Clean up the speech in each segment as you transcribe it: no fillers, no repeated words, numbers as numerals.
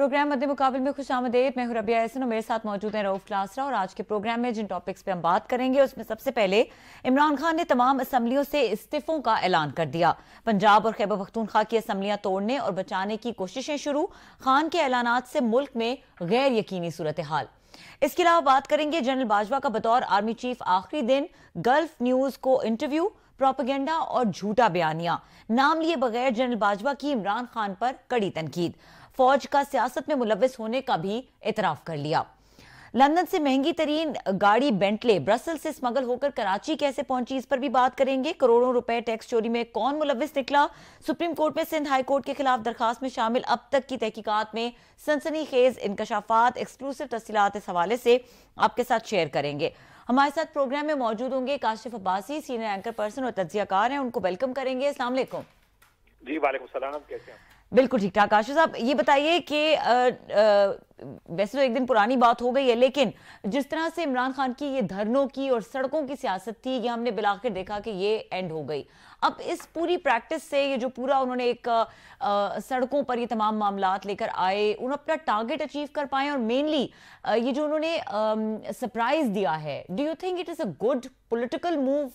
Programme मध्य मुकाबले में खुश आमदेद। मैं हूं रबिया एहसन और मेरे साथ मौजूद हैं रऊफ लासरा। और आज के प्रोग्राम में जिन टॉपिक्स पे हम बात करेंगे उसमें सबसे पहले इमरान खान ने तमाम असम्बलियों से इस्तीफों का ऐलान कर दिया। पंजाब और खैबर पख्तूनख्वा की असम्बलियां तोड़ने और बचाने की कोशिशें शुरू। खान के ऐलानात से मुल्क में गैर यकीनी सूरत हाल। इसके अलावा बात करेंगे जनरल बाजवा का बतौर आर्मी चीफ आखिरी दिन, गल्फ न्यूज को इंटरव्यू, प्रोपेगेंडा और झूठा बयानिया। नाम लिए बगैर जनरल बाजवा की इमरान खान पर कड़ी तनकीद। फौज का सियासत में मुलव्विस होने का भी इतराफ कर लिया। लंदन से महंगी तरीन गाड़ी बेंटले ब्रसल से स्मगल होकर कराची कैसे पहुंची, इस पर भी बात करेंगे। करोड़ों रुपए टैक्स चोरी में कौन मुलव्विस निकला। सुप्रीम कोर्ट में सिंध हाई कोर्ट के खिलाफ दरखास्त में शामिल अब तक की तहकीकात में सनसनीखेज इंकशाफात, एक्सक्लूसिव तफसीलात इस हवाले से आपके साथ शेयर करेंगे। हमारे साथ प्रोग्राम में मौजूद होंगे Kashif Abbasi, senior anchor person और तज्जियाकार हैं, उनको वेलकम करेंगे। अस्सलाम वालेकुम। जी वालेकुम सलाम, कैसे हैं? बिल्कुल ठीक ठाक। आशीष साहब, ये बताइए कि वैसे तो एक दिन पुरानी बात हो गई है, लेकिन जिस तरह से इमरान खान की ये धरनों की और सड़कों की सियासत थी, ये हमने बिलाखिर देखा कि ये एंड हो गई। अब इस पूरी प्रैक्टिस से ये जो पूरा उन्होंने एक सड़कों पर ये तमाम मामलात लेकर आए, उन्होंने अपना टारगेट अचीव कर पाए और मेनली ये जो उन्होंने सरप्राइज दिया है, do you think it is a good political move?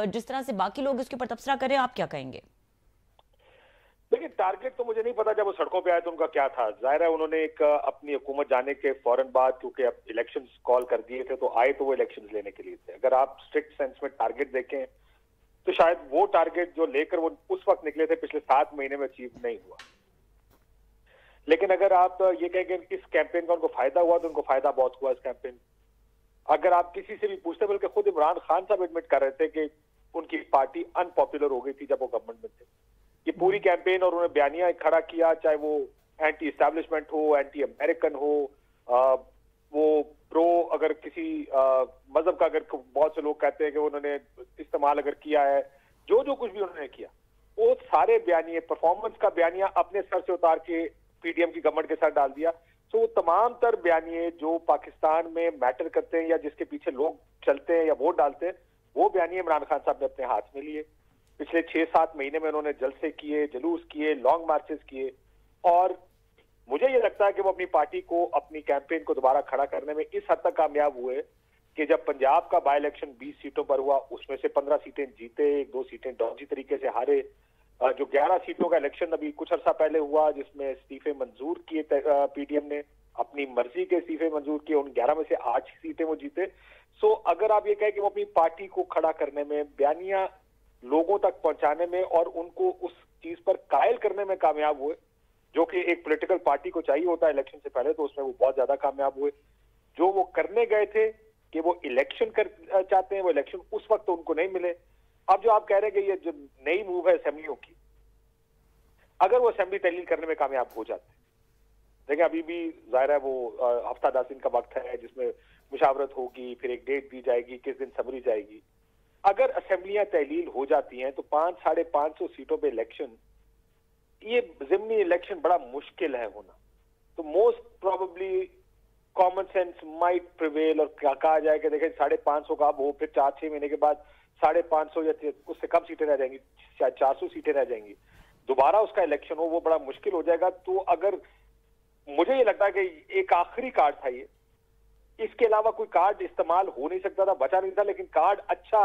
जिस तरह से बाकी लोग इसके ऊपर तबसरा करें, आप क्या कहेंगे? देखिए, टारगेट तो मुझे नहीं पता जब वो सड़कों पे आए तो उनका क्या था। जाहिर है उन्होंने एक अपनी हुकूमत जाने के फौरन बाद, क्योंकि अब इलेक्शंस कॉल कर दिए थे, तो आए तो वो इलेक्शंस लेने के लिए थे। अगर आप स्ट्रिक्ट सेंस में टारगेट देखें तो शायद वो टारगेट जो लेकर वो उस वक्त निकले थे पिछले 7 महीने में अचीव नहीं हुआ। लेकिन अगर आप ये कहें कि इस कैंपेन का उनको फायदा हुआ तो उनको फायदा बहुत हुआ इस कैंपेन। अगर आप किसी से भी पूछते, बल्कि खुद इमरान खान साहब एडमिट कर रहे थे कि उनकी पार्टी अनपॉपुलर हो गई थी जब वो गवर्नमेंट में थे। ये पूरी कैंपेन और उन्होंने बयानिया खड़ा किया, चाहे वो एंटी एस्टैब्लिशमेंट हो, एंटी अमेरिकन हो, वो प्रो अगर किसी मजहब का, अगर बहुत से लोग कहते हैं कि उन्होंने इस्तेमाल अगर किया है, जो कुछ भी उन्होंने किया, वो सारे बयानिए, परफॉर्मेंस का बयानिया अपने सर से उतार के पीडीएम की गवर्नमेंट के साथ डाल दिया। तो वो तमाम तर बयानिए जो पाकिस्तान में मैटर करते हैं या जिसके पीछे लोग चलते हैं या वोट डालते हैं, वो बयानिए इमरान खान साहब ने अपने हाथ में लिए। पिछले 6-7 महीने में उन्होंने जलसे किए, जुलूस किए, लॉन्ग मार्चेस किए, और मुझे ये लगता है कि वो अपनी पार्टी को, अपनी कैंपेन को दोबारा खड़ा करने में इस हद तक कामयाब हुए कि जब पंजाब का बाई इलेक्शन 20 सीटों पर हुआ, उसमें से 15 सीटें जीते, 1-2 सीटें डॉजी तरीके से हारे। जो 11 सीटों का इलेक्शन अभी कुछ अर्सा पहले हुआ, जिसमें इस्तीफे मंजूर किए पीडीएम ने, अपनी मर्जी के इस्तीफे मंजूर किए, उन 11 में से 8 सीटें वो जीते। सो अगर आप ये कहें कि वो अपनी पार्टी को खड़ा करने में, बयानिया लोगों तक पहुंचाने में और उनको उस चीज पर कायल करने में कामयाब हुए, जो कि एक पॉलिटिकल पार्टी को चाहिए होता है इलेक्शन से पहले, तो उसमें वो बहुत ज्यादा कामयाब हुए। जो वो करने गए थे कि वो इलेक्शन कर चाहते हैं, वो इलेक्शन उस वक्त तो उनको नहीं मिले। अब जो आप कह रहे हैं कि ये जो नई मूव है असेंबलियों की, अगर वो असेंबली तहलील करने में कामयाब हो जाते हैं, देखिए अभी भी जाहिर है वो हफ्ता 10 दिन का वक्त है जिसमें मुशावरत होगी, फिर एक डेट दी जाएगी, किस दिन समरी जाएगी। अगर असेंबलियां तहलील हो जाती हैं तो 500-550 सीटों पे इलेक्शन, ये ज़िमनी इलेक्शन बड़ा मुश्किल है होना। तो most probably common sense might prevail और कहा जाए कि देखें 550 का अब हो, फिर 4-6 महीने के बाद 550 या उससे कम सीटें रह जाएंगी, शायद 400 सीटें रह जाएंगी, दोबारा उसका इलेक्शन हो, वो बड़ा मुश्किल हो जाएगा। तो अगर मुझे ये लगता है कि एक आखिरी कार्ड था ये, इसके अलावा कोई कार्ड इस्तेमाल हो नहीं सकता था, बचा नहीं था। लेकिन कार्ड अच्छा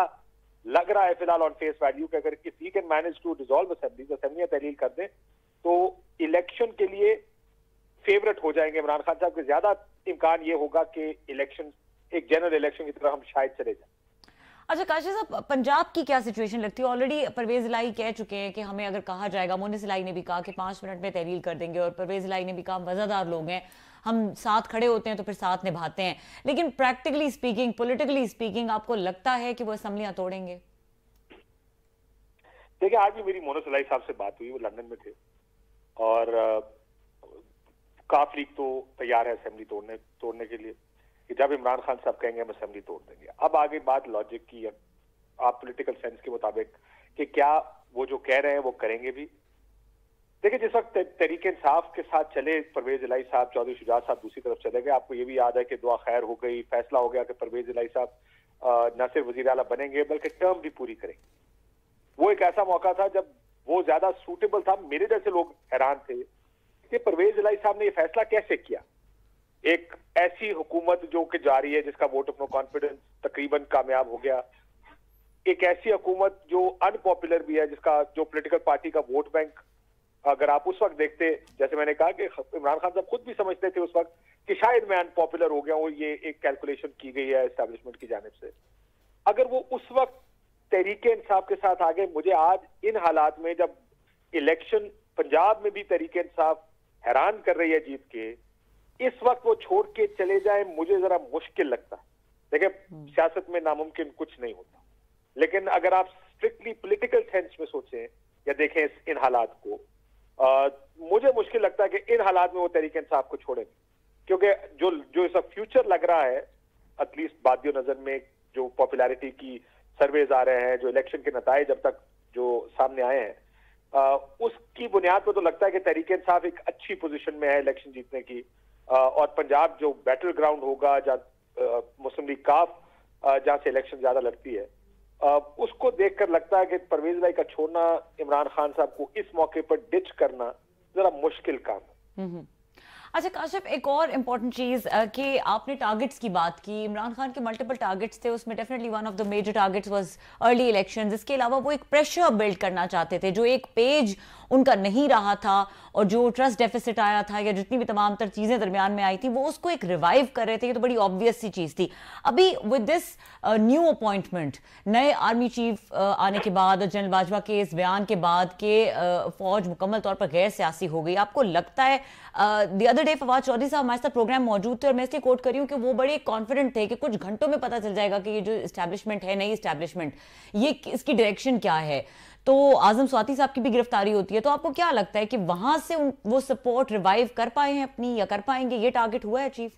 लग रहा है फिलहाल ऑन फेस वैल्यू कि अगर if he can manage to dissolve असेंबलियां तहलील कर दें तो इलेक्शन के लिए फेवरेट हो जाएंगे इमरान खान साहब के। ज्यादा इम्कान ये होगा कि इलेक्शन एक जनरल इलेक्शन की तरह हम शायद चले जाए। अच्छा काशिफ साहब, पंजाब की क्या सिचुएशन लगती है? ऑलरेडी परवेज इलाही कह चुके हैं कि हमें अगर कहा जाएगा, मोनिस इलाही ने भी कहा कि 5 मिनट में तहलील कर देंगे, और परवेज इलाही ने भी कहा वजादार लोग हैं, हम साथ खड़े होते हैं तो फिर साथ निभाते हैं। लेकिन प्रैक्टिकली स्पीकिंग, पॉलिटिकली स्पीकिंग, आपको लगता है कि वो असेंबलियां तोड़ेंगे? देखिए, आज भी मेरी मोनिस इलाही साहब से बात हुई, वो लंदन में थे, और काफ लीग तो तैयार है असेंबली तोड़ने के लिए कि जब इमरान खान साहब कहेंगे हम असेंबली तोड़ देंगे। अब आगे बात लॉजिक की है, आप पॉलिटिकल सेंस के मुताबिक कि क्या वो जो कह रहे हैं वो करेंगे भी। देखिए, जिस वक्त तहरीक इंसाफ के साथ चले परवेज इलाही साहब, चौधरी शुजात साहब दूसरी तरफ चले गए, आपको ये भी याद है कि दुआ खैर हो गई, फैसला हो गया कि परवेज इलाही साहब न सिर्फ वजीर आला बनेंगे बल्कि टर्म भी पूरी करेंगे। वो एक ऐसा मौका था जब वो ज्यादा सूटेबल था। मेरे जैसे लोग हैरान थे कि परवेज इलाही साहब ने ये फैसला कैसे किया। एक ऐसी हुकूमत जो कि जारी है जिसका वोट ऑफ नो कॉन्फिडेंस तकरीबन कामयाब हो गया, एक ऐसी हुकूमत जो अनपॉपुलर भी है, जिसका जो पॉलिटिकल पार्टी का वोट बैंक, अगर आप उस वक्त देखते, जैसे मैंने कहा कि इमरान खान साहब खुद भी समझते थे उस वक्त कि शायद मैं अनपॉपुलर हो गया हूं, ये एक कैलकुलेशन की गई है एस्टैब्लिशमेंट की जानिब से। अगर वो उस वक्त तहरीके इंसाफ के साथ आ गए, मुझे आज इन हालात में जब इलेक्शन पंजाब में भी तहरीके इंसाफ हैरान कर रही है जीत के, इस वक्त वो छोड़ के चले जाए, मुझे जरा मुश्किल लगता है। देखिए, सियासत में नामुमकिन कुछ नहीं होता, लेकिन अगर आप स्ट्रिक्टली पॉलिटिकल सेंस में सोचें या देखें इन हालात को, मुझे मुश्किल लगता है कि इन हालात में वो तहरीके इंसाफ को छोड़ेंगे, क्योंकि जो इस वक्त फ्यूचर लग रहा है, एटलीस्ट बादियो नजर में जो पॉपुलैरिटी की सर्वेज आ रहे हैं, जो इलेक्शन के नताइज अब तक जो सामने आए हैं, उसकी बुनियाद पर तो लगता है कि तहरीके इंसाफ एक अच्छी पोजीशन में है इलेक्शन जीतने की। और पंजाब जो बैटल ग्राउंड होगा, जहाँ मुस्लिम लीग काफ जहां से इलेक्शन ज्यादा लड़ती है, उसको देखकर लगता है कि परवेज इलाही का छोड़ना, इमरान खान साहब को इस मौके पर डिच करना जरा मुश्किल काम है। अच्छा काशिफ, एक और इम्पोर्टेंट चीज कि आपने टारगेट्स की बात की। इमरान खान के मल्टीपल टारगेट्स थे, उसमें definitely one of the major targets was early elections. इसके अलावा वो एक प्रेशर बिल्ड करना चाहते थे, जो एक पेज उनका नहीं रहा था, और जो ट्रस्ट डेफिसिट आया था या जितनी भी तमाम तर चीजें दरमियान में आई थी, वो उसको एक रिवाइव कर रहे थे। ये तो बड़ी ऑब्वियस सी चीज थी। अभी विद दिस न्यू अपॉइंटमेंट, नए आर्मी चीफ आने के बाद और जनरल बाजवा के इस बयान के बाद के फौज मुकम्मल तौर पर गैर सियासी हो गई, आपको लगता है? The other day Fawad Chaudhry साहब हमारे साथ प्रोग्राम मौजूद थे, और मैं इसलिए कोट करी हूं कि वो बड़े कॉन्फिडेंट थे कि कुछ घंटों में पता चल जाएगा कि ये जो इस्टेब्लिशमेंट है, नई इस्टेब्लिशमेंट, ये इसकी डायरेक्शन क्या है। तो आजम स्वाति साहब की भी गिरफ्तारी होती है, तो आपको क्या लगता है कि वहां से वो सपोर्ट रिवाइव कर पाए हैं अपनी, या कर पाएंगे? ये टारगेट हुआ है चीफ?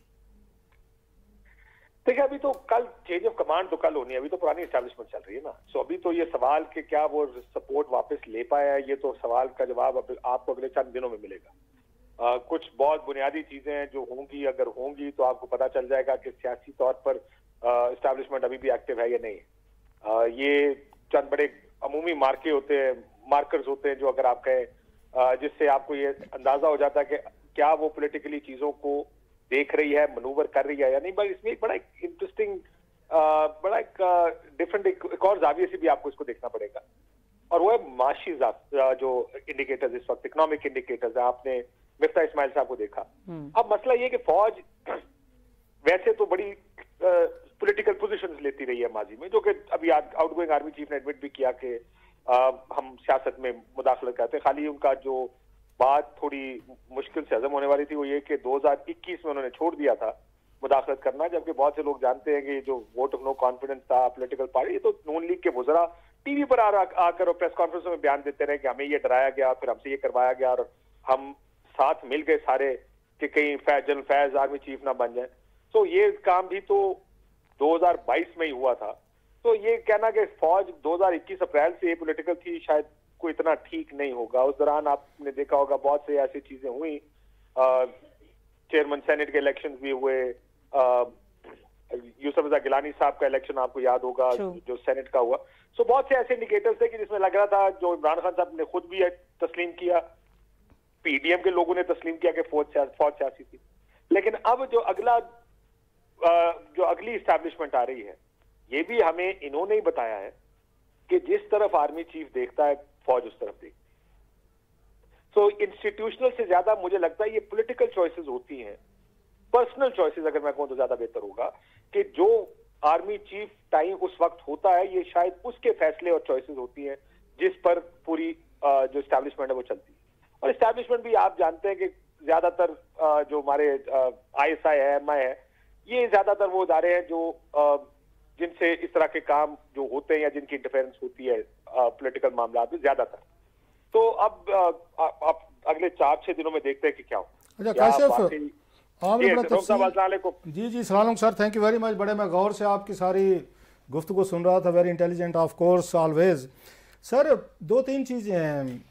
देखिए, अभी तो कल चेंज ऑफ कमांड तो कल होनी है, अभी तो पुरानी एस्टैब्लिशमेंट चल रही है ना। सो अभी तो ये सवाल कि क्या वो सपोर्ट वापस ले पाया है, ये तो सवाल का जवाब आपको अगले चंद दिनों में मिलेगा। कुछ बहुत बुनियादी चीजें हैं जो होंगी, अगर होंगी तो आपको पता चल जाएगा कि सियासी तौर पर एस्टैब्लिशमेंट अभी भी एक्टिव है या नहीं। ये चंद बड़े अमूमी मार्कर्स होते हैं जो अगर आप कहें, जिससे आपको ये अंदाजा हो जाता है कि क्या वो पॉलिटिकली चीजों को देख रही है, मनूवर कर रही है या नहीं। बट इसमें एक बड़ा इंटरेस्टिंग, बड़ा एक डिफरेंट एक और जाविये से भी आपको इसको देखना पड़ेगा, और वो है माशी जो इंडिकेटर्स इस वक्त, इकोनॉमिक इंडिकेटर्स है। आपने मिफ्ता इस्माइल साहब को देखा। अब मसला ये कि फौज वैसे तो बड़ी पॉलिटिकल पोजीशंस लेती रही है माजी में, जो कि अभी आउटगोइंग आर्मी चीफ ने एडमिट भी किया कि हम सियासत में मुदाखलत करते हैं। खाली उनका जो बात थोड़ी मुश्किल से हजम होने वाली थी वो ये कि 2021 में उन्होंने छोड़ दिया था मुदाखलत करना, जबकि बहुत से लोग जानते हैं कि जो वोट ऑफ नो कॉन्फिडेंस था पॉलिटिकल पार्टी, ये तो नून लीग के वुज़रा टीवी पर आकर और प्रेस कॉन्फ्रेंस में बयान देते रहे कि हमें ये डराया गया, फिर हमसे ये करवाया गया, और हम साथ मिल गए सारे कि कहीं जनरल फैज आर्मी चीफ ना बन जाए। तो ये काम भी तो 2022 में ही हुआ था। तो ये कहना कि फौज 2021 अप्रैल से पॉलिटिकल थी, शायद कोई इतना ठीक नहीं होगा। उस दौरान आपने देखा होगा बहुत से ऐसी चीजें हुई, चेयरमैन सेनेट के इलेक्शन भी हुए, यूसुफ रजा गिलानी साहब का इलेक्शन आपको याद होगा जो सेनेट का हुआ। सो बहुत से ऐसे इंडिकेटर्स थे कि जिसमें लग रहा था, जो इमरान खान साहब ने खुद भी तस्लीम किया, पीडीएम के लोगों ने तस्लीम किया कि फौज सियासी थी। लेकिन अब जो अगली इस्टेब्लिशमेंट आ रही है, ये भी हमें इन्होंने ही बताया है कि जिस तरफ आर्मी चीफ देखता है फौज उस तरफ देखती है। सो इंस्टीट्यूशनल से ज्यादा मुझे लगता है ये पॉलिटिकल चॉइसेस होती हैं, पर्सनल चॉइसेस अगर मैं कहूं तो ज्यादा बेहतर होगा, कि जो आर्मी चीफ टाइम उस वक्त होता है, ये शायद उसके फैसले और चॉइसेस होती हैं जिस पर पूरी जो इस्टेब्लिशमेंट है वो चलती है। और इस्टेब्लिशमेंट भी आप जानते हैं कि ज्यादातर जो हमारे ISI है, MI है, ये ज्यादातर वो इदारे हैं जो जिनसे इस तरह के काम जो होते हैं या जिनकी इंटरफेरेंस होती है पॉलिटिकल मामला में ज्यादातर। तो अब अगले 4-6 दिनों में देखते हैं कि क्या हो। अच्छा काशिफ, जी सलाम sir, thank you very much. बड़े मैं गौर से आपकी सारी गुफ्तगू सुन रहा था, very intelligent of course always. Sir 2-3 चीज़ें हैं।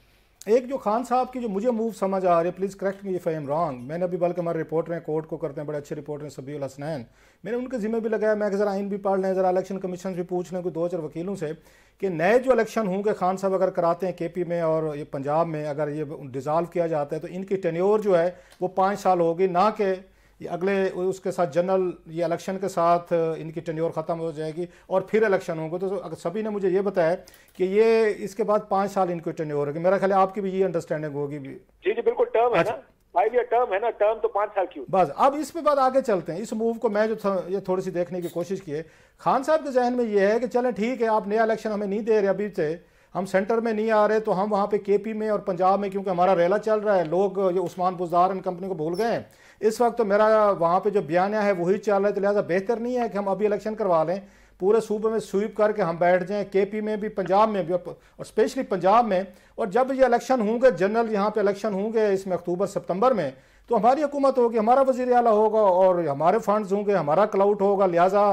एक जो खान साहब की जो मुझे मूव समझ आ रही है, please correct me if I am wrong, मैंने अभी बल्कि हमारे रिपोर्टर हैं कोर्ट को करते हैं, बड़े अच्छे रिपोर्टर हैं सबीउल हसनैन, मैंने उनके जिम्मे भी लगाया, मैं ज़रा आइन भी पढ़ लें, ज़रा इलेक्शन कमीशन भी पूछ लें कोई 2-4 वकीलों से कि नए जो इलेक्शन होंगे खान साहब अगर कराते हैं केपी में और ये पंजाब में, अगर ये डिज़ाल्व किया जाता है तो इनकी टेन्योर जो है वो 5 साल होगी, ना कि ये अगले उसके साथ जनरल ये इलेक्शन के साथ इनकी टेन्योर ख़त्म हो जाएगी और फिर इलेक्शन होंगे। तो सभी ने मुझे ये बताया कि ये इसके बाद 5 साल इनकी टेन्योर होगी। मेरा ख्याल है आपकी भी ये अंडरस्टैंडिंग होगी भी। जी जी बिल्कुल, टर्म है ना, 5 ईयर टर्म है ना, टर्म तो 5 साल की। बस अब इस पे बाद आगे चलते हैं। इस मूव को मैं जो ये थोड़ी सी देखने की कोशिश की है, खान साहब के जहन में ये है कि चलें ठीक है, आप नया इलेक्शन हमें नहीं दे रहे, अभी से हम सेंटर में नहीं आ रहे, तो हम वहाँ पे केपी में और पंजाब में, क्योंकि हमारा रेला चल रहा है, लोग ये उस्मान बुज़दार एंड कंपनी को भूल गए हैं इस वक्त, तो मेरा वहाँ पे जो बयानिया है वही चल रहा है, तो लिहाजा बेहतर नहीं है कि हम अभी इलेक्शन करवा लें, पूरे सूबे में स्वीप करके हम बैठ जाएं, केपी में भी पंजाब में भी और स्पेशली पंजाब में। और जब ये इलेक्शन होंगे जनरल, यहाँ पे इलेक्शन होंगे इसमें अक्टूबर सितंबर में, तो हमारी हुकूमत होगी, हमारा वज़ीर आला होगा और हमारे फंड्स होंगे, हमारा क्लाउड होगा, लिहाजा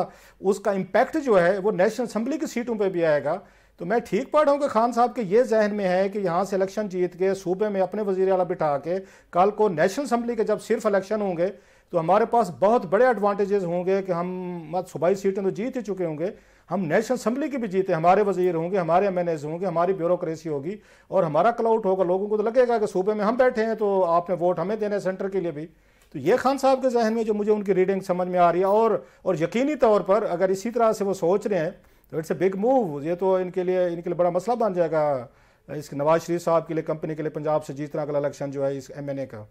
उसका इम्पैक्ट जो है वो नेशनल असम्बली की सीटों पर भी आएगा। तो मैं ठीक पढ़ रहा हूँ कि खान साहब के ये जहन में है कि यहाँ से इलेक्शन जीत के सूबे में अपने वज़ीर आला बिठा के कल को नेशनल असम्बली के जब सिर्फ इलेक्शन होंगे तो हमारे पास बहुत बड़े एडवांटेजेस होंगे कि हम सूबाई सीटें तो जीत ही चुके होंगे, हम नेशनल असम्बली की भी जीते, हमारे वज़ीर होंगे, हमारे MNAs होंगे, हमारी ब्यूरोक्रेसी होगी और हमारा क्लाउड होगा। लोगों को तो लगेगा कि सूबे में हम बैठे हैं तो आपने वोट हमें देना है सेंटर के लिए भी। तो ये खान साहब के जहन में जो मुझे उनकी रीडिंग समझ में आ रही है, और यकीनी तौर पर अगर इसी तरह से वो सोच रहे हैं तो इट्स ए बिग मूव। ये तो इनके लिए बड़ा मसला बन जाएगा, इस नवाज शरीफ साहब के लिए, कंपनी के लिए, पंजाब से जीतना अगला इलेक्शन जो है इस MNA का।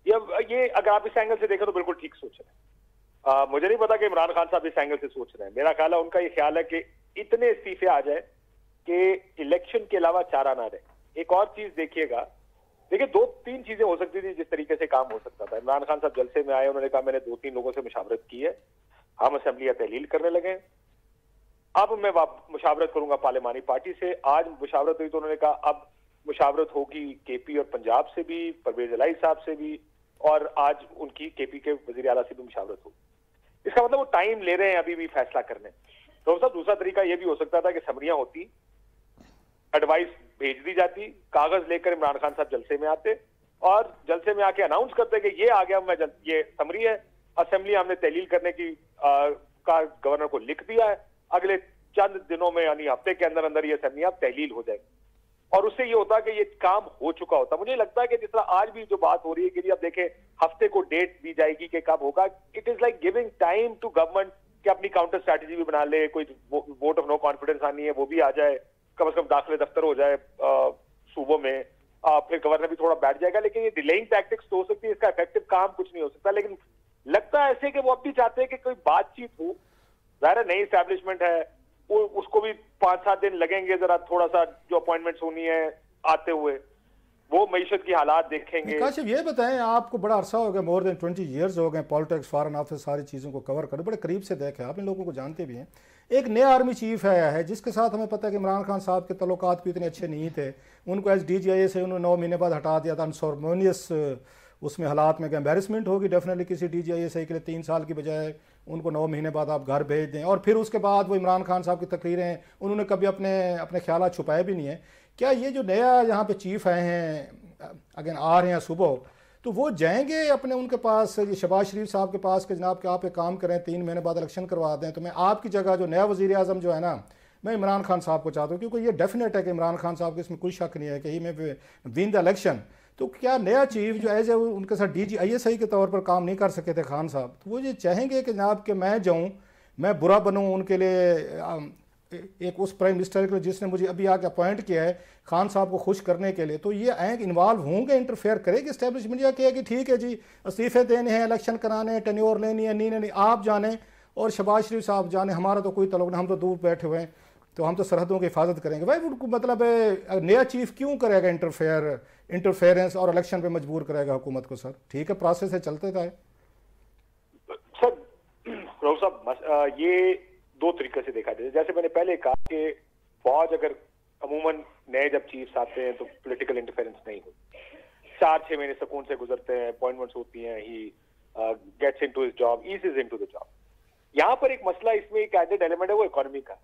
ये अगर आप इस एंगल से देखें तो बिल्कुल ठीक सोच रहे हैं। मुझे नहीं पता कि इमरान खान साहब इस एंगल से सोच रहे हैं। मेरा ख्याल है उनका ये ख्याल है कि इतने इस्तीफे आ जाए कि इलेक्शन के अलावा चारा ना रहे। एक और चीज देखिएगा, देखिए 2-3 चीजें हो सकती थी जिस तरीके से काम हो सकता था। इमरान खान साहब जलसे में आए, उन्होंने कहा मैंने 2-3 लोगों से मुशावरत की है, हम असेंबली तहलील करने लगे, अब मैं मुशावरत करूंगा पार्लिमानी पार्टी से। आज मुशावरत हुई तो उन्होंने कहा अब मुशावरत होगी केपी और पंजाब से भी, परवेज इलाही साहब से भी, और आज उनकी केपी के वजीर आला से भी मुशावरत होगी। इसका मतलब वो टाइम ले रहे हैं अभी भी फैसला करने। तो सब दूसरा तरीका यह भी हो सकता था कि समरियां होती, एडवाइस भेज दी जाती, कागज लेकर इमरान खान साहब जलसे में आते और जलसे में आके अनाउंस करते कि ये आ गया, मैं ये समरी है, असेंबली हमने तहलील करने की का गवर्नर को लिख दिया है, अगले चंद दिनों में यानी हफ्ते के अंदर अंदर ये असेंबली अब तहलील हो जाएगी। और उससे ये होता कि ये काम हो चुका होता। मुझे लगता है कि जिस तरह आज भी जो बात हो रही है कि अब देखें हफ्ते को डेट दी जाएगी कि कब होगा, it is like giving time to government कि अपनी काउंटर स्ट्रैटेजी भी बना ले, कोई वोट ऑफ नो कॉन्फिडेंस आनी है वो भी आ जाए, कम से कम दाखिले दफ्तर हो जाए सूबों में, फिर गवर्नर भी थोड़ा बैठ जाएगा। लेकिन ये डिलेइंग टैक्टिक्स तो हो सकती है, इसका इफेक्टिव काम कुछ नहीं हो सकता। लेकिन लगता है ऐसे कि वो अब भी चाहते हैं कि कोई बातचीत हो। ज़ाहिर नई एस्टैब्लिशमेंट है, उसको भी 5-7 दिन लगेंगे, जरा थोड़ा सा जो अपॉइंटमेंट्स होनी है आते हुए, वो मईशत की हालात देखेंगे। काशिफ ये बताएं, आपको बड़ा अरसा हो गया, मोर देन 20 ईयर्स हो गए पॉलिटिक्स, फॉरेन अफेयर्स, सारी चीज़ों को कवर कर बड़े करीब से देखे, आप इन लोगों को जानते भी हैं। एक नया आर्मी चीफ है जिसके साथ हमें पता है कि इमरान खान साहब के तल्लुकात भी इतने अच्छे नहीं थे, उनको DGIA से उन्होंने 9 महीने बाद हटा दिया था, अनसरमोनियस उसमें हालात में एम्बेरसमेंट होगी डेफिनेटली किसी DGIA से के लिए 3 साल की बजाय उनको 9 महीने बाद आप घर भेज दें। और फिर उसके बाद वो इमरान खान साहब की तकरीरें उन्होंने कभी अपने ख्यालात छुपाए भी नहीं है। क्या ये जो नया यहाँ पे चीफ आए हैं अगेन आ रहे हैं सुबह, तो वो जाएंगे अपने उनके पास, ये शहबाज शरीफ साहब के पास कि जनाब कि आप एक काम करें 3 महीने बाद इलेक्शन करवा दें, तो मैं आपकी जगह जो नया वज़ीर आज़म जो है ना, मैं इमरान खान साहब को चाहता हूँ, क्योंकि ये डेफिनेट है कि इमरान खान साहब के इसमें कोई शक नहीं है कि ही में विन द इलेक्शन। तो क्या नया चीफ जो एज ए उनके साथ DGIA के तौर पर काम नहीं कर सके थे खान साहब, तो वो ये चाहेंगे कि जनाब कि मैं जाऊँ, मैं बुरा बनूँ उनके लिए, एक उस प्राइम मिनिस्टर के लिए जिसने मुझे अभी आके अपॉइंट किया है खान साहब को खुश करने के लिए, तो ये आएँ इन्वॉल्व होंगे, इंटरफेयर करेगी इस्टेब्लिशमेंट, या कहेगी ठीक है जी इस्तीफे देने हैं, इलेक्शन कराने हैं, टेन्योर लेनी है, नहीं आप जाने और शहबाज शरीफ साहब जाने, हमारा तो कोई तल्लुक नहीं, हम तो दूर बैठे हुए हैं, तो हम तो सरहदों की हिफाजत करेंगे। भाई उनको मतलब है नया चीफ क्यों करेगा इंटरफेरेंस और इलेक्शन पे मजबूर करेगा हुकूमत को? सर ठीक है, प्रोसेस है, चलते था सर। राउत साहब ये 2 तरीके से देखा जाए। जैसे मैंने पहले कहा कि फौज अगर अमूमन नए जब चीफ्स आते हैं तो पॉलिटिकल इंटरफेरेंस नहीं होती, 4-6 महीने सुकून से गुजरते हैं, अपॉइंटमेंट्स होती हैं, he gets into his job, ease into the job. यहाँ पर एक मसला इसमें एक एडेड एलिमेंट है वो इकोनॉमी का,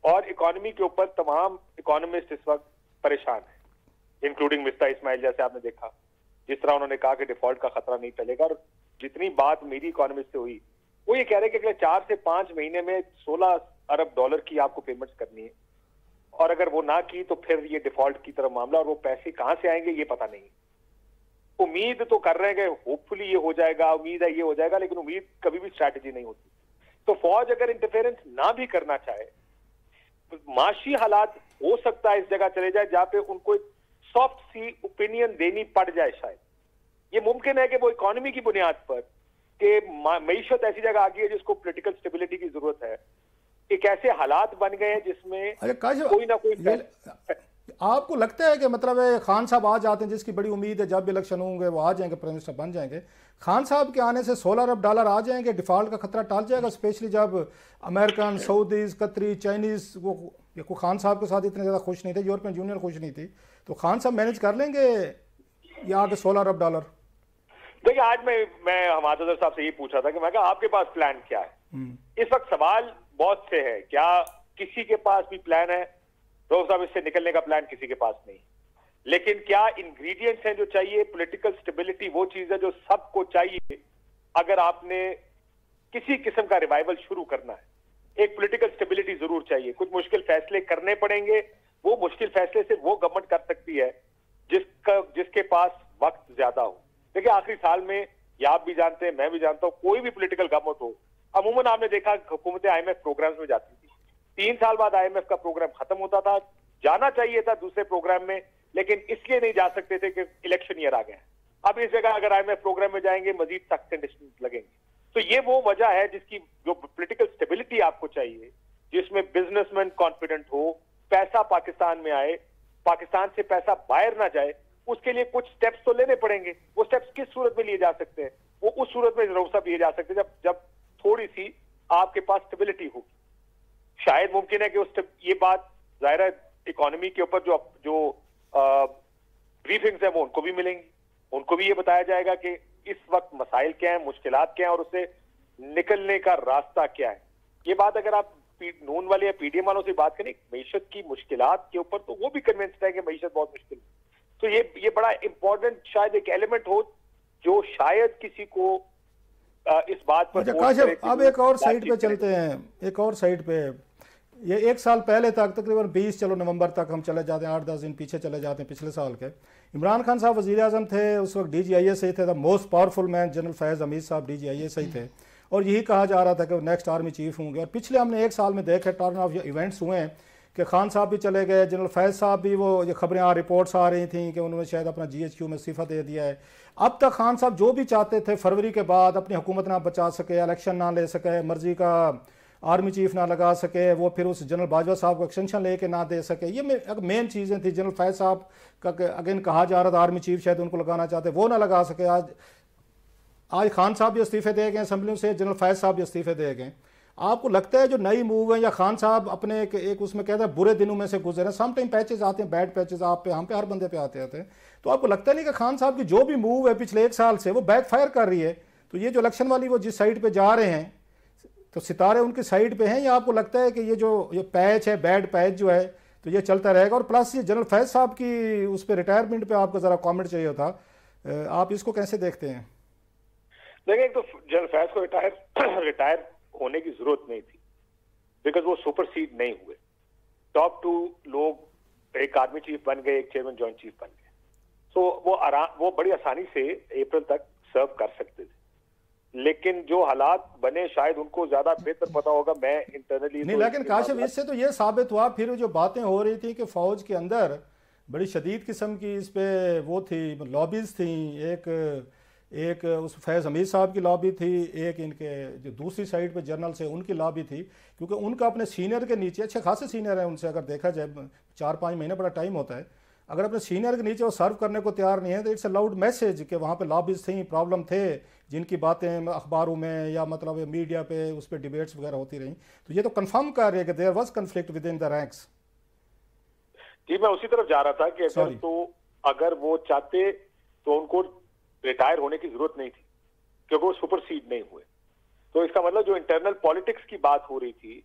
और इकोनॉमी के ऊपर तमाम इकोनॉमिस्ट इस वक्त परेशान है, इंक्लूडिंग मिस्टर इस्माइल। जैसे आपने देखा जिस तरह उन्होंने कहा कि डिफॉल्ट का खतरा नहीं टलेगा, और जितनी बात मेरी इकोनॉमिस्ट से हुई वो ये कह रहे हैं कि अगले 4 से 5 महीने में 16 अरब डॉलर की आपको पेमेंट्स करनी है, और अगर वो ना की तो फिर ये डिफॉल्ट की तरफ मामला, और वो पैसे कहां से आएंगे ये पता नहीं। उम्मीद तो कर रहे हैं कि होपफुली ये हो जाएगा, उम्मीद है ये हो जाएगा, लेकिन उम्मीद कभी भी स्ट्रैटेजी नहीं होती। तो फौज अगर इंटरफेरेंस ना भी करना चाहे, माशी हालात हो सकता है इस जगह चले जाए जहां पे उनको एक सॉफ्ट सी ओपिनियन देनी पड़ जाए। शायद ये मुमकिन है कि वो इकोनॉमी की बुनियाद पर कि मईशत ऐसी जगह आ गई है जिसको पॉलिटिकल स्टेबिलिटी की जरूरत है, एक ऐसे हालात बन गए हैं जिसमें कोई ना कोई। आपको लगता है कि मतलब है खान साहब आ जाते हैं, जिसकी बड़ी उम्मीद है जब इलेक्शन होंगे वो आ जाएंगे, प्राइम मिनिस्टर बन जाएंगे, खान साहब के आने से 16 अरब डॉलर आ जाएंगे, डिफॉल्ट का खतरा टल जाएगा, स्पेशली जब अमेरिकन, सऊदीज, कतरी, चाइनीज वो खान साहब के साथ इतने ज़्यादा खुश नहीं थे, यूरोपियन यूनियन खुश नहीं थी, तो खान साहब मैनेज कर लेंगे यहाँ के 16 अरब डॉलर? देखिए आज मैं हमारे साहब से ये पूछा था कि मैं कहा आपके पास प्लान क्या है। इस वक्त सवाल बहुत से है, क्या किसी के पास भी प्लान है? रोज साहब इससे निकलने का प्लान किसी के पास नहीं, लेकिन क्या इंग्रेडिएंट्स हैं जो चाहिए? पॉलिटिकल स्टेबिलिटी वो चीज है जो सबको चाहिए अगर आपने किसी किस्म का रिवाइवल शुरू करना है। एक पॉलिटिकल स्टेबिलिटी जरूर चाहिए, कुछ मुश्किल फैसले करने पड़ेंगे, वो मुश्किल फैसले से वो गवर्नमेंट कर सकती है जिसके पास वक्त ज्यादा हो। देखिए आखिरी साल में, या आप भी जानते हैं मैं भी जानता हूं, कोई भी पॉलिटिकल गवर्नमेंट हो, अमूमन आपने देखा हुकूमतें IMF प्रोग्राम्स में जाती थी, 3 साल बाद IMF का प्रोग्राम खत्म होता था, जाना चाहिए था दूसरे प्रोग्राम में, लेकिन इसलिए नहीं जा सकते थे कि इलेक्शन ईयर आ गया। अब इस जगह अगर IMF प्रोग्राम में जाएंगे मजीद सख्त कंडीशंस लगेंगे। तो ये वो वजह है जिसकी जो पॉलिटिकल स्टेबिलिटी आपको चाहिए, जिसमें बिजनेसमैन कॉन्फिडेंट हो, पैसा पाकिस्तान में आए, पाकिस्तान से पैसा बाहर ना जाए, उसके लिए कुछ स्टेप्स तो लेने पड़ेंगे। वो स्टेप्स किस सूरत में लिए जा सकते हैं? वो उस सूरत में जरूर सब लिए जा सकते हैं जब थोड़ी सी आपके पास स्टेबिलिटी होगी। शायद मुमकिन है कि ये बात जाहिर है इकोनॉमी के ऊपर जो ब्रीफिंग्स है वो उनको भी मिलेंगी, उनको भी ये बताया जाएगा कि इस वक्त मसाइल क्या है, मुश्किलात क्या है और उससे निकलने का रास्ता क्या है। ये बात अगर आप नून वाले या PDM वालों से बात करें मईशत की मुश्किलात के ऊपर, तो वो भी कन्विंस्ड है कि मईशत बहुत मुश्किल है। तो ये बड़ा इंपॉर्टेंट शायद एक एलिमेंट हो जो शायद किसी को इस बात पर। अच्छा अब एक और साइड पे चलते हैं, एक और साइड पे ये 1 साल पहले तक तकरीबन 20 नवंबर तक हम चले जाते हैं, 8-10 दिन पीछे चले जाते हैं पिछले साल के। इमरान खान साहब वज़ीर आज़म थे, उस वक्त DGIS ही थे, the most powerful man general Faiz Hamid साहब DGIS ही थे, और यही कहा जा रहा था कि वो नेक्स्ट आर्मी चीफ होंगे। और पिछले हमने 1 साल में देखे टर्न ऑफ इवेंट्स हुए हैं कि खान साहब भी चले गए, जनरल फैज़ साहब भी, वो ये खबरें रिपोर्ट्स आ रही थी कि उन्होंने शायद अपना GHQ में इस्तीफ़ा दे दिया है। अब तक खान साहब जो भी चाहते थे फरवरी के बाद अपनी हुकूमत ना बचा सके, इलेक्शन ना ले सके, मर्जी का आर्मी चीफ ना लगा सके, वो फिर उस जनरल बाजवा साहब को एक्सटेंशन लेके ना दे सके, ये मेन चीज़ें थी। जनरल फैज़ साहब का अगेन कहा जा रहा था आर्मी चीफ शायद उनको लगाना चाहते, वो ना लगा सके। आज खान साहब भी इस्तीफ़े दे गए असेंबली से, जनरल फैज़ साहब भी इस्तीफ़े दे गए। आपको लगता है जो नई मूव है, या खान साहब अपने एक उसमें कहते हैं बुरे दिनों में से गुजरे, सम टाइम पैचेज आते हैं, बैड पैचेज आप पे, हम पे, हर बंदे पे आते हैं, तो आपको लगता नहीं कि खान साहब की जो भी मूव है पिछले 1 साल से वो बैकफायर कर रही है? तो ये जो इलेक्शन वाली वो जिस साइड पे जा रहे हैं, तो सितारे उनकी साइड पे हैं, या आपको लगता है कि ये पैच है, बैड पैच जो है, तो ये चलता रहेगा? और प्लस ये जनरल फैज़ साहब की उस पर रिटायरमेंट पे आपको ज़रा कमेंट चाहिए था, आप इसको कैसे देखते हैं? देखिए, एक तो जनरल फैज़ को रिटायर होने की जरूरत नहीं थी, बिकॉज वो सुपरसीड नहीं हुए। टॉप 2 लोग एक आर्मी चीफ बन गए, एक चेयरमैन जॉइंट चीफ बन गए, तो वो बड़ी आसानी से अप्रैल तक सर्व कर सकते थे। लेकिन जो हालात बने शायद उनको ज्यादा बेहतर पता होगा, मैं इंटरनली नहीं, लेकिन काशिफ इससे तो ये साबित हुआ, फिर जो बातें हो रही थी कि फौज के अंदर बड़ी शदीद किस्म की इस पे वो थी, लॉबीज थी, एक उस फैज़ हमीद साहब की लॉबी थी, एक इनके जो दूसरी साइड पे जनरल से उनकी लॉबी थी, क्योंकि उनका अपने सीनियर के नीचे, अच्छे खासे सीनियर है उनसे, अगर देखा जाए 4-5 महीने बड़ा टाइम होता है, अगर अपने सीनियर के नीचे वो सर्व करने को तैयार नहीं है तो इट्स अ लाउड मैसेज कि वहाँ पे लॉबीज थी, प्रॉब्लम थे, जिनकी बातें अखबारों में या मतलब मीडिया पे उस पर डिबेट्स वगैरह होती रही। तो ये तो कंफर्म कर रही है कि there was conflict within the ranks. जी, मैं उसी तरफ जा रहा था कि अगर वो चाहते तो उनको रिटायर होने की जरूरत नहीं थी, क्योंकि वो सुपरसीड नहीं हुए। तो इसका मतलब जो इंटरनल पॉलिटिक्स की बात हो रही थी,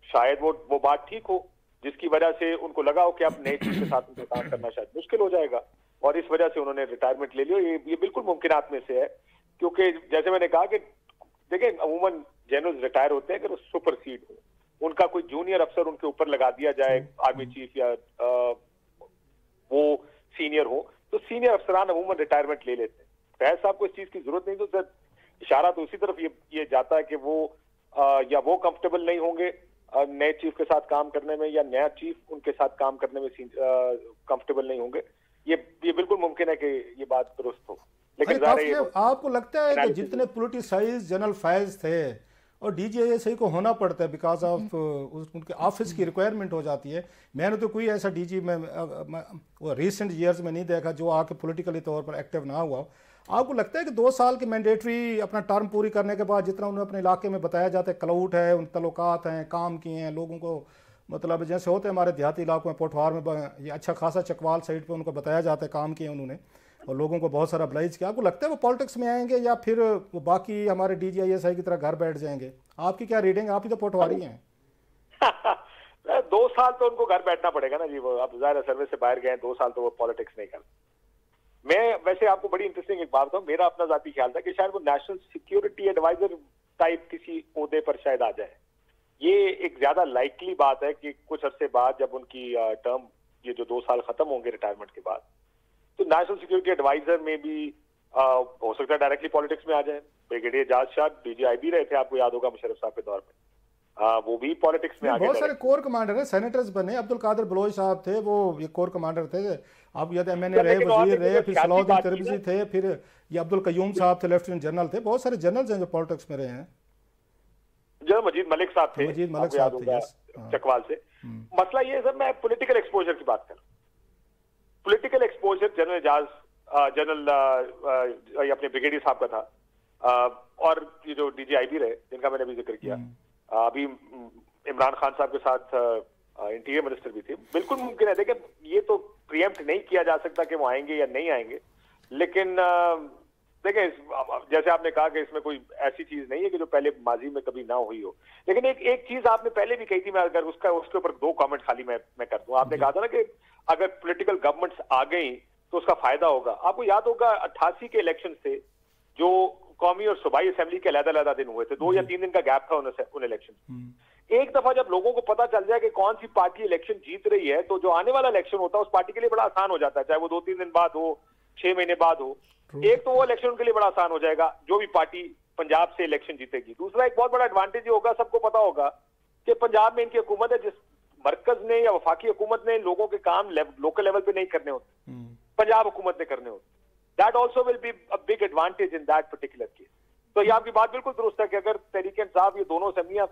शायद वो बात ठीक हो, जिसकी वजह से उनको लगा हो कि अब नए चीफ के साथ उनको काम करना शायद मुश्किल हो जाएगा, और इस वजह से उन्होंने रिटायरमेंट ले लिया। ये बिल्कुल मुमकिनात में से है, क्योंकि जैसे मैंने कहा कि देखिए अमूमन जनरल रिटायर होते हैं अगर वो सुपरसीड हो, उनका कोई जूनियर अफसर उनके ऊपर लगा दिया जाए, आर्मी चीफ या वो सीनियर हो, तो सीनियर अफसरान अमूमन रिटायरमेंट ले लेते हैं। फैज साहब को इस चीज की जरूरत नहीं, तो सर इशारा तो उसी तरफ ये जाता है कि वो या वो कंफर्टेबल नहीं होंगे नए चीफ के साथ काम करने में, या नया चीफ उनके साथ काम करने में कंफर्टेबल नहीं होंगे। ये बिल्कुल मुमकिन है कि ये बात दुरुस्त हो। लेकिन आपको लगता है कि जितने पोलिटिसाइज जनरल फैज थे और डीजीआईएसआई को होना पड़ता है बिकॉज ऑफ उनके ऑफिस की रिक्वायरमेंट हो जाती है। मैंने तो कोई ऐसा डीजी में रिसेंट ईयर्स में नहीं देखा जो आके पॉलिटिकली तौर पर एक्टिव ना हुआ। आपको लगता है कि 2 साल की मैंडेटरी अपना टर्म पूरी करने के बाद जितना उन्हें अपने इलाके में बताया जाता है, क्लाउट है, उन तल्लुकात हैं, काम किए हैं, लोगों को मतलब जैसे होते हैं हमारे देहाती इलाकों में पोठवार में ये अच्छा खासा चकवाल साइड पे उनको बताया जाता है काम किए उन्होंने और लोगों को बहुत सारा ब्लाइज किया। आपको लगता है वो पॉलिटिक्स में आएंगे या फिर वो बाकी हमारे डीजीआईएसआई की तरह घर बैठ जाएंगे? आपकी क्या रीडिंग? आप ही तो पोठवारी हैं। 2 साल तो उनको घर बैठना पड़ेगा ना जी। वो अब ज़ाहिर सर्विस से बाहर गए 2 साल तो वो पॉलिटिक्स नहीं कर। मैं वैसे आपको बड़ी इंटरेस्टिंग एक बात बताऊं, मेरा अपना जाती ख्याल था कि शायद वो नेशनल सिक्योरिटी एडवाइजर टाइप किसी ओहदे पर शायद आ जाए। ये एक ज्यादा लाइकली बात है कि कुछ अरसे बाद जब उनकी टर्म ये जो 2 साल खत्म होंगे रिटायरमेंट के बाद, तो नेशनल सिक्योरिटी एडवाइजर में भी हो सकता है डायरेक्टली पॉलिटिक्स में आ जाए। ब्रिगेडियर जाज शाह डीजीआई भी रहे थे, आपको याद होगा मुशर्रफ साहब के दौर में, वो भी पॉलिटिक्स में आ गए। बहुत सारे कोर कमांडर है, सेनेटर्स बने, अब्दुल कादिर बलोच साहब थे, वो ये कोर कमांडर थे। आप याद एमएनए रहे, वजीर रहे, फिर सलाउद्दीन तिरमिजी थे, फिर ये अब्दुल कयूम साहब थे, लेफ्टिनेंट जनरल थे। बहुत सारे जनरल्स हैं जो पॉलिटिक्स में रहे हैं। जनरल मजीद मलिक साहब थे, मजीद मलिक साहब थे चकवाल से। मसला ये है सर, मैं पॉलिटिकल एक्सपोजर की बात करूं। पॉलिटिकल एक्सपोजर जनरल जाज जनरल अपने ब्रिगेडियर साहब का था, और ये जो डीजीआईबी रहे जिनका मैंने अभी जिक्र किया, अभी इमरान खान साहब के साथ इंटीरियर मिनिस्टर भी थे। बिल्कुल मुमकिन है, देखिए ये तो प्रीएम्प्ट नहीं किया जा सकता कि वो आएंगे या नहीं आएंगे, लेकिन देखिए जैसे आपने कहा कि इसमें कोई ऐसी चीज नहीं है कि जो पहले माजी में कभी ना हुई हो। लेकिन एक चीज आपने पहले भी कही थी, मैं अगर उसके ऊपर 2 कमेंट खाली मैं कर दूं। आपने कहा था ना कि अगर पॉलिटिकल गवर्नमेंट्स आ गई तो उसका फायदा होगा। आपको याद होगा 88 के इलेक्शन से जो कौमी और सूबाई असेंबली के अलग-अलग दिन हुए थे, 2 या 3 दिन का गैप था उन इलेक्शन। एक दफा जब लोगों को पता चल जाए कि कौन सी पार्टी इलेक्शन जीत रही है, तो जो आने वाला इलेक्शन होता है उस पार्टी के लिए बड़ा आसान हो जाता है, चाहे वो 2-3 दिन बाद हो, 6 महीने बाद हो। एक तो वो इलेक्शन उनके लिए बड़ा आसान हो जाएगा जो भी पार्टी पंजाब से इलेक्शन जीतेगी। दूसरा एक बहुत बड़ा एडवांटेज ये होगा, सबको पता होगा कि पंजाब में इनकी हुकूमत है, जिस मरकज ने या वफाकी हुकूमत ने लोगों के काम लोकल लेवल पे नहीं करने होते, पंजाब हुकूमत ने करने होते। That also will be a big advantage in that particular case. तो ये आपकी बात बिल्कुल दुरुस्त है कि अगर तहरीक इंसाफ ये दोनों असेंबलियां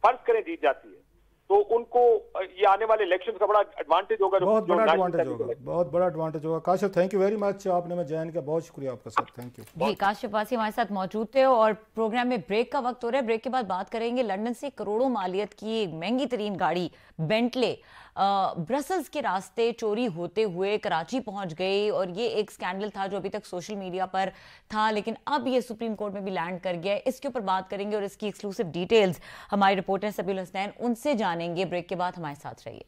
फर्ज करें जीत जाती है, तो उनको ये आने वाले इलेक्शन का बड़ा एडवांटेज होगा। बहुत बड़ा एडवांटेज होगा, बहुत बड़ा एडवांटेज होगा। Kashif, thank you very much, आपने मैं ज्वाइन किया, बहुत शुक्रिया आपका सर, थैंक यू जी। काशिफ वासी हमारे साथ मौजूद थे और प्रोग्राम में ब्रेक का वक्त हो रहा है। ब्रेक के बाद बात करेंगे लंदन से करोड़ों मालियत की एक महंगी तरीन गाड़ी बेंटले ब्रसल्स के रास्ते चोरी होते हुए कराची पहुंच गई, और ये एक स्कैंडल था जो अभी तक सोशल मीडिया पर था, लेकिन अब ये सुप्रीम कोर्ट में भी लैंड कर गया है। इसके ऊपर बात करेंगे और इसकी एक्सक्लूसिव डिटेल्स हमारे रिपोर्टर सबील हसनैन उनसे जानेंगे। ब्रेक के बाद हमारे साथ रहिए।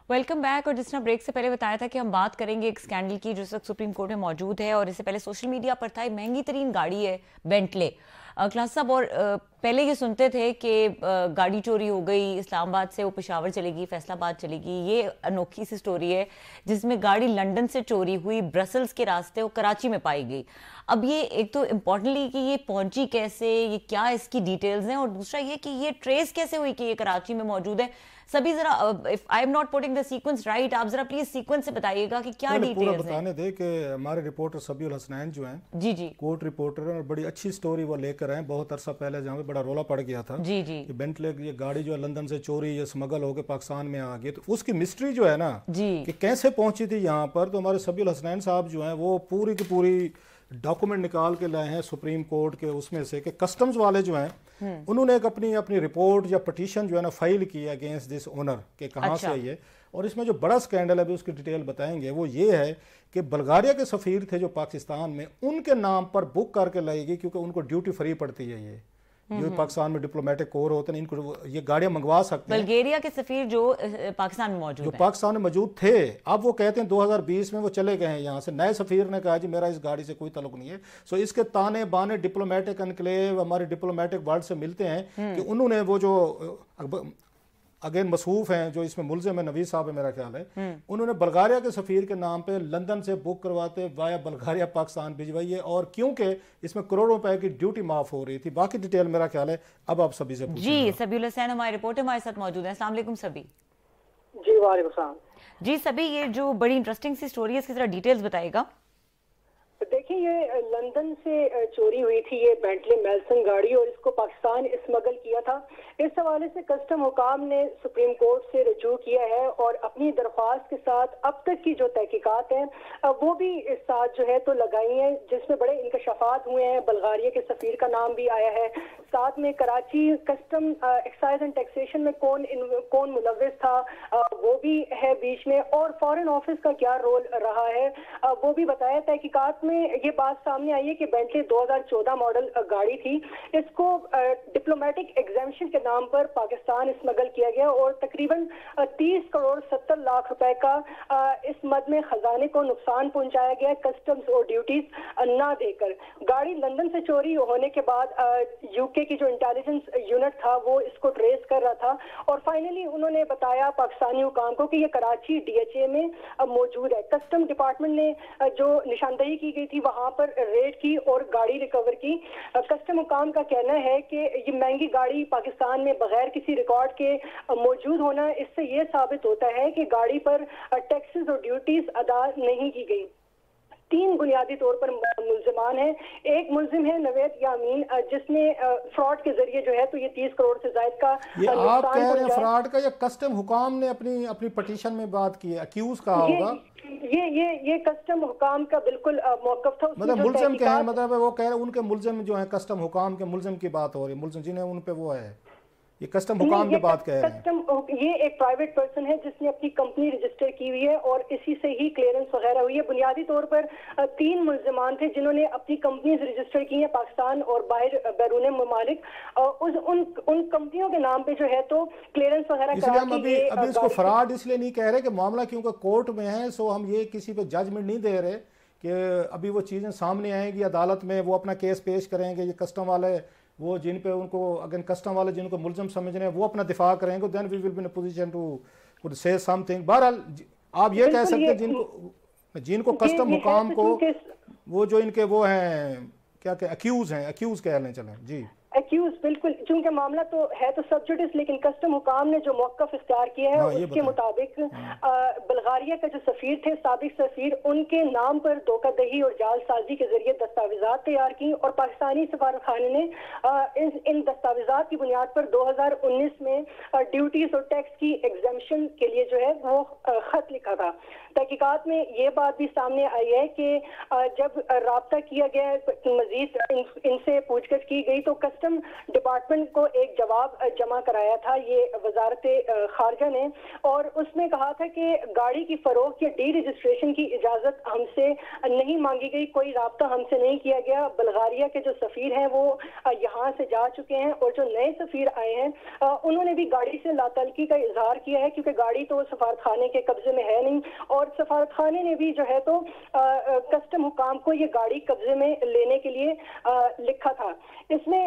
Welcome back. और जिस तरह ब्रेक से पहले बताया था कि हम बात करेंगे एक स्कैंडल की जो इस वक्त सुप्रीम कोर्ट में मौजूद है, और इससे पहले सोशल मीडिया पर था, महंगी तरीन गाड़ी है बेंटले। क्लास साहब, और पहले ये सुनते थे कि गाड़ी चोरी हो गई, इस्लामाबाद से वो पेशावर चलेगी, फैसलाबाद चलेगी। ये अनोखी सी स्टोरी है जिसमें गाड़ी लंदन से चोरी हुई, ब्रसल्स के रास्ते वो कराची में पाई गई। अब ये एक तो इम्पोर्टेंटली कि ये पहुंची कैसे, ये क्या इसकी डिटेल्स हैं, और दूसरा ये कि ये ट्रेस कैसे हुई कि ये कराची में मौजूद है। सभी जरा, if I am not putting the sequence right, आप जरा प्लीज सीक्वेंस से बताइएगा कि क्या डिटेल्स हैं। बताने दे कि हमारे रिपोर्टर सबील हसनैन जो हैं, जी जी, कोर्ट रिपोर्टर हैं, और बड़ी अच्छी स्टोरी वो लेकर आए बहुत अरसा पहले, जहाँ पे बड़ा रोला पड़ गया था। जी जी, कि बेंटले ये गाड़ी जो है लंदन से चोरी या स्मगल होकर पाकिस्तान में आ गई, तो उसकी मिस्ट्री जो है ना जी, कि कैसे पहुंची थी यहाँ पर, तो हमारे सबील हसनैन साहब जो हैं वो पूरी की पूरी डॉक्यूमेंट निकाल के लाए हैं सुप्रीम कोर्ट के उसमें से कि कस्टम्स वाले जो हैं उन्होंने एक अपनी अपनी रिपोर्ट या पटिशन जो है ना फाइल की है अगेंस्ट दिस ओनर के कहाँ से ये। और इसमें जो बड़ा स्कैंडल है अभी उसकी डिटेल बताएंगे, वो ये है कि बल्गारिया के सफ़ीर थे जो पाकिस्तान में, उनके नाम पर बुक करके लाएगी क्योंकि उनको ड्यूटी फ्री पड़ती है। ये जो पाकिस्तान में डिप्लोमेटिक कोर होते हैं इनको ये गाड़ियां मंगवा सकते हैं। बल्गेरिया के सफीर जो पाकिस्तान में मौजूद जो पाकिस्तान में मौजूद थे, अब वो कहते हैं 2020 में वो चले गए हैं यहाँ से। नए सफीर ने कहा जी मेरा इस गाड़ी से कोई ताल्लुक नहीं है। सो इसके ताने बाने डिप्लोमेटिक एनक्लेव हमारे डिप्लोमेटिक वर्ल्ड से मिलते हैं कि उन्होंने वो जो अगेन मसूफ हैं जो इसमें मुलजिम है, नवीद साहब है मेरा ख्याल है, उन्होंने बल्गारिया के सफ़ीर के नाम पे लंदन से बुक करवाते वाया बल्गारिया पाकिस्तान भिजवाई है। और क्योंकि इसमें करोड़ों रुपए की ड्यूटी माफ हो रही थी। बाकी डिटेल मेरा ख्याल है अब आप सभी से जी। सबीउल हुसैन हमारे रिपोर्टर हमारे साथ मौजूद हैं। अस्सलाम वालेकुम सभी। जी वालेकुम सलाम। जी सभी, ये जो बड़ी इंटरेस्टिंग सी स्टोरी है इसकी जरा डिटेल्स बताइएगा। देखिए, ये लंदन से चोरी हुई थी ये बेंटली मेल्सन गाड़ी और इसको पाकिस्तान स्मगल किया था। इस हवाले से कस्टम हुकाम ने सुप्रीम कोर्ट से रजू किया है और अपनी दरख्वास्त के साथ अब तक की जो तहकीकात हैं वो भी इस साथ जो है तो लगाई हैं, जिसमें बड़े इंकशाफात हुए हैं। बल्गारिया के सफीर का नाम भी आया है, साथ में Karachi custom excise and taxation में कौन मुलव्विस था वो भी है बीच में, और फॉरेन ऑफिस का क्या रोल रहा है वो भी बताया। तहकीकात में ये बात सामने आई है कि बेंटली 2014 मॉडल गाड़ी थी, इसको डिप्लोमेटिक एग्जेम्पशन के नाम पर पाकिस्तान स्मगल किया गया और तकरीबन 30 करोड़ 70 लाख रुपए का इस मद में खजाने को नुकसान पहुंचाया गया कस्टम्स और ड्यूटीज ना देकर। गाड़ी लंदन से चोरी होने के बाद यूके की जो इंटेलिजेंस यूनिट था वो इसको ट्रेस कर रहा था और फाइनली उन्होंने बताया पाकिस्तानी हुकाम को कि ये कराची DHA में मौजूद है। कस्टम डिपार्टमेंट ने जो निशानदेही की गई थी वहां पर रेड की और गाड़ी रिकवर की। कस्टम हुकाम का कहना है कि ये महंगी गाड़ी पाकिस्तान में बगैर किसी रिकॉर्ड के मौजूद होना, इससे ये साबित होता है कि गाड़ी पर टैक्सेस और ड्यूटीज अदा नहीं की गई। 3 बुनियादी तौर पर मुल्जिमान हैं। एक मुल्जिम है नवेद यामीन जिसने फ्रॉड के जरिए जो है तो ये 30 करोड़ से ज्यादा का ये आप कह रहे हैं फ्रॉड का, या कस्टम हुकाम ने अपनी पटिशन में बात की है, अक्यूज कहा होगा? ये कस्टम हुकाम का बिल्कुल मौकफ था। मतलब मुल्जिम क्या है, मतलब वो कह रहे हैं उनके मुल्जिम जो है कस्टम हुकाम के मुल्जिम की बात हो रही है, मुल्जिम जिन्हें उन पे वो है, ये कस्टम हुकाम की बात कह रहे हैं। ये एक प्राइवेट पर्सन है जिसने अपनी कंपनी रजिस्टर की हुई है और इसी से ही क्लियरेंस वगैरह हुई है। बुनियादी तौर पर 3 मुल्जिमान थे जिन्होंने अपनी कंपनीज रजिस्टर की हैं पाकिस्तान और बाहर बैरून ममालिक, उन कंपनियों के नाम पे जो है तो क्लियरेंस वगैरह इसलिए हम अभी इसको फ्रॉड इसलिए नहीं कह रहे कि मामला क्योंकि कोर्ट में है, सो हम ये किसी पे जजमेंट नहीं दे रहे कि अभी वो चीज़ें सामने आएंगी अदालत में, वो अपना केस पेश करेंगे, ये कस्टम वाले वो जिन पे उनको अगेन कस्टम वाले जिनको मुल्जिम समझ रहे हैं वो अपना दिफा करेंगे, then we will be in a position to say something. बहरहाल आप ये कह सकते हैं जिनको कस्टम मुकाम को वो जो इनके वो हैं क्या अक्यूज हैं, अक्यूज कह लें चलें जी, एक्यूज बिल्कुल, चूंकि मामला तो है तो सब जुडिस, लेकिन कस्टम हुकाम ने जो मौकफ इख्तियार किया है उसके मुताबिक बल्गारिया का जो सफीर थे साबिक सफीर, उनके नाम पर धोखाधड़ी और जालसाजी के जरिए दस्तावेजात तैयार की और पाकिस्तानी सफारतखाने ने इन दस्तावेजात की बुनियाद पर 2019 में ड्यूटीज और टैक्स की एग्जेम्पशन के लिए जो है वो खत लिखा था। तहकीकात में ये बात भी सामने आई है कि जब राब्ता किया गया मजीद इनसे पूछताछ की गई तो कस्टम डिपार्टमेंट को एक जवाब जमा कराया था ये वजारत खारजा ने, और उसमें कहा था कि गाड़ी की फरोख्त या डी रजिस्ट्रेशन की इजाजत हमसे नहीं मांगी गई, कोई राब्ता हमसे नहीं किया गया। बल्गारिया के जो सफीर हैं वो यहाँ से जा चुके हैं और जो नए सफीर आए हैं उन्होंने भी गाड़ी से लातल्की का इजहार किया है क्योंकि गाड़ी तो सफारतखाने के कब्जे में है नहीं, और सफारतखाने ने भी जो है तो कस्टम हुकाम को ये गाड़ी कब्जे में लेने के लिए लिखा था। इसमें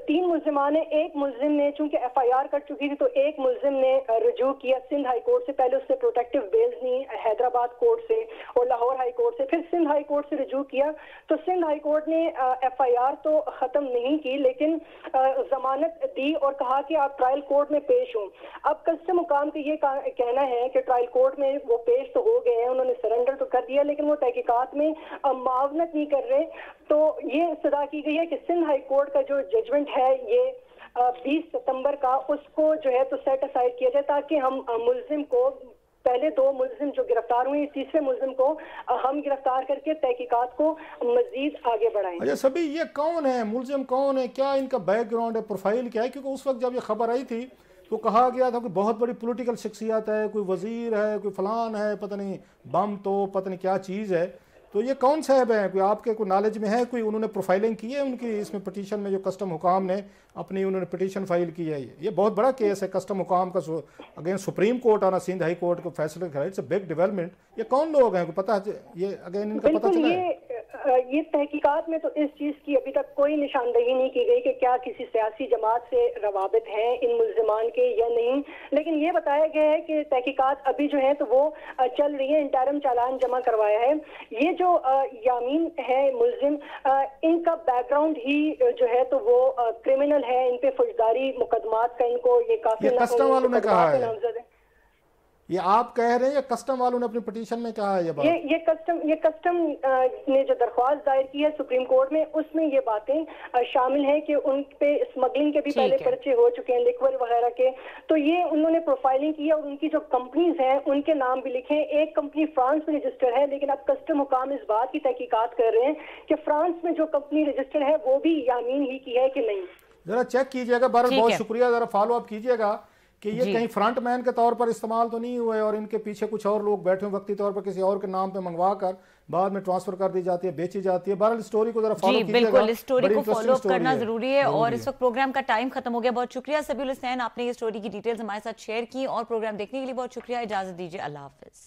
3 मुल्जिमान है, एक मुल्जिम ने चूंकि FIR कर चुकी थी तो एक मुल्जिम ने रजू किया सिंध हाई कोर्ट से, पहले उसने प्रोटेक्टिव बेल्स ली हैदराबाद कोर्ट से और लाहौर हाई कोर्ट से, फिर सिंध हाई कोर्ट से रजू किया तो सिंध हाई कोर्ट ने FIR तो खत्म नहीं की लेकिन जमानत दी और कहा कि आप ट्रायल कोर्ट में पेश हों। अब कस्टम हुकाम का ये कहना है कि ट्रायल कोर्ट में वो पेश तो हो गए हैं, उन्होंने सरेंडर तो कर दिया लेकिन वो तहकीकात में मावनत नहीं कर रहे। तो ये सदा की गई है कि सिंध हाई कोर्ट का जो जजमेंट है ये 20 सितंबर का, उसको जो है तो सेट असाइड किया जाए ताकि हम मुल्जिम को पहले 2 मुलजिम जो गिरफ्तार हुए, तीसरे मुलजिम को हम गिरफ्तार करके तहकीकात को मजीद आगे बढ़ाएं। अच्छा सभी, ये कौन है, मुलजिम कौन है, क्या इनका बैकग्राउंड है, प्रोफाइल क्या है? क्योंकि उस वक्त जब ये खबर आई थी तो कहा गया था कि बहुत बड़ी पॉलिटिकल शख्सियत है, कोई वजीर है, कोई फलान है, पता नहीं बम तो पता नहीं क्या चीज़ है। तो ये कौन साहब है, कोई आपके कोई नॉलेज में है, कोई उन्होंने प्रोफाइलिंग की है उनकी इसमें पिटीशन में, जो कस्टम हुकाम ने अपनी उन्होंने पिटीशन फाइल की है? ये बहुत बड़ा केस है कस्टम हुकाम का, अगेन सुप्रीम कोर्ट और सिंध हाई कोर्ट को फैसले का, इट्स अ बिग डेवलपमेंट। ये कौन लोग हैं, पता है ये अगेन इनका पता चला है? ये तहकीकात में तो इस चीज की अभी तक कोई निशानदही नहीं की गई कि क्या किसी सियासी जमात से रवाबित हैं इन मुल्जिमान के या नहीं, लेकिन ये बताया गया है कि तहकीकात अभी जो है तो वो चल रही है, इंटरम चालान जमा करवाया है। ये जो यामीन है मुल्जिम, इनका बैकग्राउंड ही जो है तो वो क्रिमिनल है, इन पे फौजदारी मुकदमात का इनको ये काफी कस्टम वालों ने कहा है, ये आप कह रहे हैं या कस्टम वालों ने अपनी पिटीशन में कहा है? ये बात ये कस्टम ने जो दरख्वास्त दायर की है सुप्रीम कोर्ट में, उसमें ये बातें शामिल हैं कि उन पे स्मगलिंग के भी पहले पर्चे हो चुके हैं, लिक्वर वगैरह के। तो ये उन्होंने प्रोफाइलिंग की है और उनकी जो कंपनीज हैं उनके नाम भी लिखे हैं। एक कंपनी फ्रांस में रजिस्टर्ड है, लेकिन अब कस्टम हुकाम इस बात की तहकीकात कर रहे हैं कि फ्रांस में जो कंपनी रजिस्टर्ड है वो भी यामीन ही की है कि नहीं। जरा चेक कीजिएगा, बहुत शुक्रिया, जरा फॉलो अप कीजिएगा कि ये कहीं फ्रंट मैन के तौर पर इस्तेमाल तो नहीं हुए और इनके पीछे कुछ और लोग बैठे हुए वक्ती तौर पर किसी और के नाम पे मंगवा कर बाद में ट्रांसफर कर दी जाती है, बेची जाती है। बहरहाल स्टोरी को जरा फॉलो कीजिएगा, बिल्कुल इस स्टोरी को फॉलो अप करना जरूरी है। और इस वक्त प्रोग्राम का टाइम खत्म हो गया। बहुत शुक्रिया सबीउल हुसैन, आपने ये स्टोरी की डिटेल्स हमारे साथ शेयर की, और प्रोग्राम देखने के लिए बहुत शुक्रिया। इजाजत दीजिए, अल्लाह हाफिज।